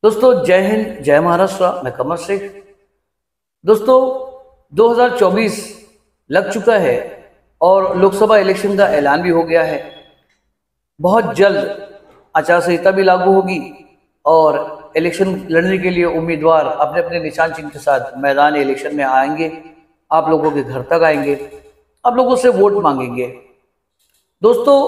दोस्तों जय हिंद जय महाराष्ट्र। मैं कमर शेख। दोस्तों 2024 लग चुका है और लोकसभा इलेक्शन का ऐलान भी हो गया है। बहुत जल्द आचार संहिता भी लागू होगी और इलेक्शन लड़ने के लिए उम्मीदवार अपने अपने निशान चिन्ह के साथ मैदान इलेक्शन में आएंगे। आप लोगों के घर तक आएंगे, आप लोगों से वोट मांगेंगे। दोस्तों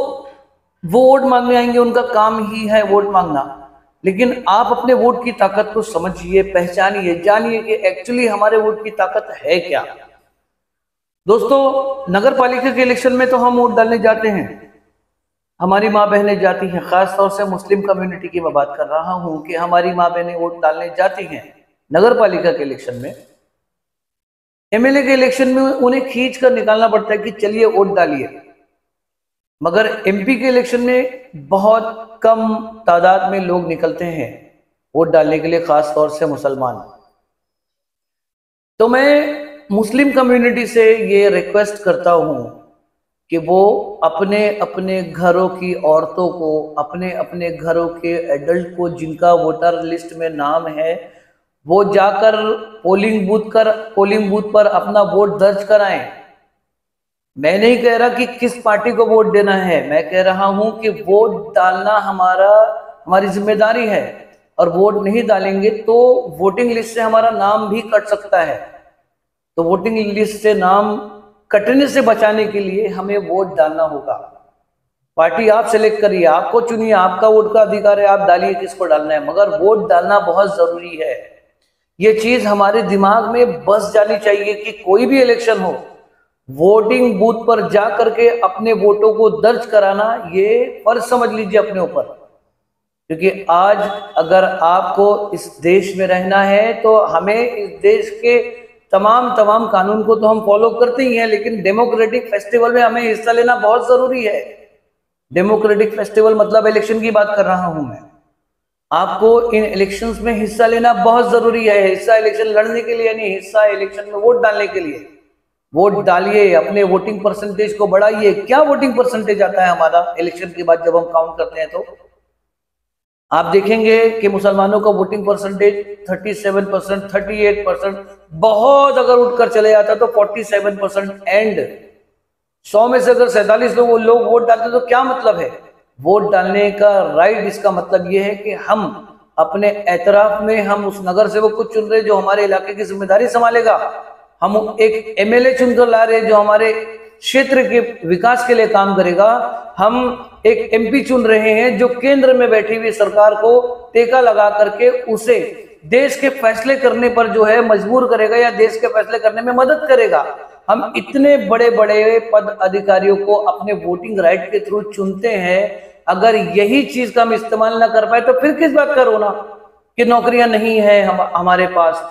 वो वोट मांगने आएंगे, उनका काम ही है वोट मांगना। लेकिन आप अपने वोट की ताकत को समझिए, पहचानिए, जानिए कि एक्चुअली हमारे वोट की ताकत है क्या। दोस्तों नगर पालिका के इलेक्शन में तो हम वोट डालने जाते हैं, हमारी माँ बहनें जाती हैं। खास तौर से मुस्लिम कम्युनिटी की मैं बात कर रहा हूं कि हमारी माँ बहनें वोट डालने जाती हैं नगर पालिका के इलेक्शन में। एमएलए के इलेक्शन में उन्हें खींच कर निकालना पड़ता है कि चलिए वोट डालिए। मगर एमपी के इलेक्शन में बहुत कम तादाद में लोग निकलते हैं वोट डालने के लिए, खास तौर से मुसलमान। तो मैं मुस्लिम कम्युनिटी से ये रिक्वेस्ट करता हूं कि वो अपने अपने घरों की औरतों को, अपने अपने घरों के एडल्ट को जिनका वोटर लिस्ट में नाम है, वो जाकर पोलिंग बूथ पर अपना वोट दर्ज कराएं। मैं नहीं कह रहा कि किस पार्टी को वोट देना है, मैं कह रहा हूं कि वोट डालना हमारी जिम्मेदारी है। और वोट नहीं डालेंगे तो वोटिंग लिस्ट से हमारा नाम भी कट सकता है। तो वोटिंग लिस्ट से नाम कटने से बचाने के लिए हमें वोट डालना होगा। पार्टी आप सिलेक्ट करिए, आपको चुनिए, आपका वोट का अधिकार है, आप डालिए किसको डालना है, मगर वोट डालना बहुत जरूरी है। ये चीज हमारे दिमाग में बस जानी चाहिए कि कोई भी इलेक्शन हो, वोटिंग बूथ पर जा करके अपने वोटों को दर्ज कराना ये फर्ज समझ लीजिए अपने ऊपर। क्योंकि आज अगर आपको इस देश में रहना है तो हमें इस देश के तमाम कानून को तो हम फॉलो करते ही हैं, लेकिन डेमोक्रेटिक फेस्टिवल में हमें हिस्सा लेना बहुत जरूरी है। डेमोक्रेटिक फेस्टिवल मतलब इलेक्शन की बात कर रहा हूं मैं। आपको इन इलेक्शंस में हिस्सा लेना बहुत जरूरी है। हिस्सा इलेक्शन लड़ने के लिए नहीं, हिस्सा इलेक्शन में वोट डालने के लिए। वोट डालिए, अपने वोटिंग परसेंटेज को बढ़ाइए। क्या वोटिंग परसेंटेज आता है हमारा इलेक्शन के बाद जब हम काउंट करते हैं? तो आप देखेंगे कि मुसलमानों का वोटिंग परसेंटेज 37%, 38%, बहुत अगर उठकर चले जाता तो 47% एंड 100 में से अगर 47 लोग वोट डालते तो क्या मतलब है? वोट डालने का राइट, इसका मतलब यह है कि हम अपने एतराफ में हम उस नगर सेवक को चुन रहे जो हमारे इलाके की जिम्मेदारी संभालेगा। हम एक एमएलए चुनकर ला रहे जो हमारे क्षेत्र के विकास के लिए काम करेगा। हम एक एमपी चुन रहे हैं जो केंद्र में बैठी हुई सरकार को टेका लगा करके उसे देश के फैसले करने पर जो है मजबूर करेगा या देश के फैसले करने में मदद करेगा। हम इतने बड़े बड़े पद अधिकारियों को अपने वोटिंग राइट के थ्रू चुनते हैं। अगर यही चीज का हम इस्तेमाल ना कर पाए तो फिर किस बात का रोना कि नौकरियां नहीं है हमारे पास,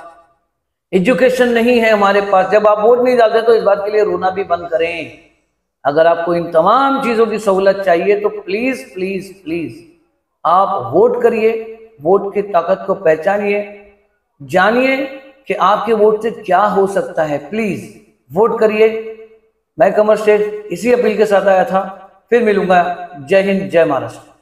एजुकेशन नहीं है हमारे पास। जब आप वोट नहीं डालते तो इस बात के लिए रोना भी बंद करें। अगर आपको इन तमाम चीजों की सहूलत चाहिए तो प्लीज प्लीज प्लीज आप वोट करिए, वोट की ताकत को पहचानिए, जानिए कि आपके वोट से क्या हो सकता है। प्लीज वोट करिए। मैं कमर शेख इसी अपील के साथ आया था। फिर मिलूंगा। जय हिंद जय महाराष्ट्र।